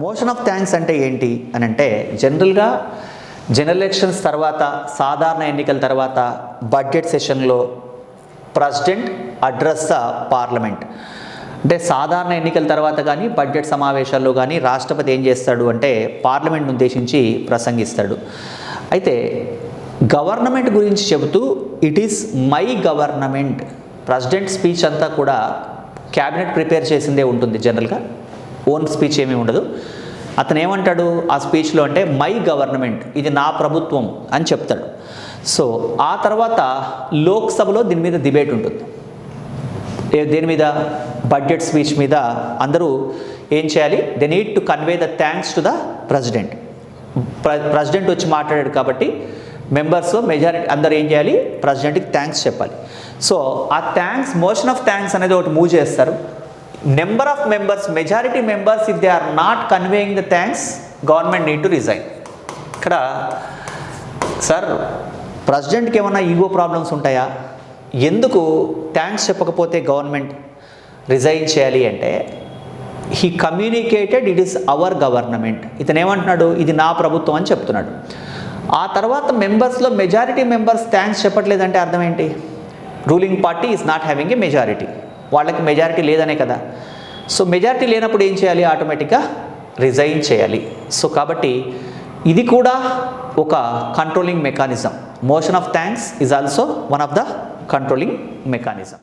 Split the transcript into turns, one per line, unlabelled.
Motion of thanks అంటే ఏంటి అని అంటే జనరల్గా జనరల్ ఎలక్షన్స్ తర్వాత సాధారణ ఎన్నికల తర్వాత బడ్జెట్ సెషన్లో ప్రెసిడెంట్ అడ్రస్ ద పార్లమెంట్ అంటే సాధారణ ఎన్నికల తర్వాత కానీ బడ్జెట్ సమావేశాల్లో కానీ రాష్ట్రపతి ఏం చేస్తాడు అంటే పార్లమెంట్ను ఉద్దేశించి ప్రసంగిస్తాడు. అయితే గవర్నమెంట్ గురించి చెబుతూ it is my government, president speech అంతా కూడా క్యాబినెట్ ప్రిపేర్ చేసిందే ఉంటుంది, జనరల్గా ఓన్ స్పీచ్ ఏమీ ఉండదు. అతను ఏమంటాడు ఆ స్పీచ్లో అంటే మై గవర్నమెంట్, ఇది నా ప్రభుత్వం అని చెప్తాడు. సో ఆ తర్వాత లోక్సభలో దీని మీద డిబేట్ ఉంటుంది. దేని మీద? బడ్జెట్ స్పీచ్ మీద. అందరూ ఏం చేయాలి? They need to convey the thanks to the president. President వచ్చి మాట్లాడాడు కాబట్టి మెంబర్స్ మెజారిటీ అందరూ ఏం చేయాలి? ప్రెసిడెంట్కి థ్యాంక్స్ చెప్పాలి. సో ఆ థ్యాంక్స్, మోషన్ ఆఫ్ థ్యాంక్స్ అనేది ఒకటి మూవ్ చేస్తారు. Number of members, majority members if they are not conveying the thanks, government need to resign. ఇక్కడ సార్ ప్రెసిడెంట్కి ఏమైనా ఈగో ప్రాబ్లమ్స్ ఉంటాయా? ఎందుకు థ్యాంక్స్ చెప్పకపోతే గవర్నమెంట్ రిజైన్ చేయాలి అంటే he communicated it is our government. ఇతను ఏమంటున్నాడు? ఇది నా ప్రభుత్వం అని చెప్తున్నాడు. ఆ తర్వాత మెంబర్స్లో మెజారిటీ మెంబర్స్ థ్యాంక్స్ చెప్పట్లేదంటే అర్థం ఏంటి? Ruling party is not having a majority, వాళ్ళకి మెజారిటీ లేదనే కదా. సో మెజారిటీ లేనప్పుడు ఏం చేయాలి? ఆటోమేటిక్గా రిజైన్ చేయాలి. సో కాబట్టి ఇది కూడా ఒక controlling mechanism. Motion of thanks is also one of the controlling mechanism.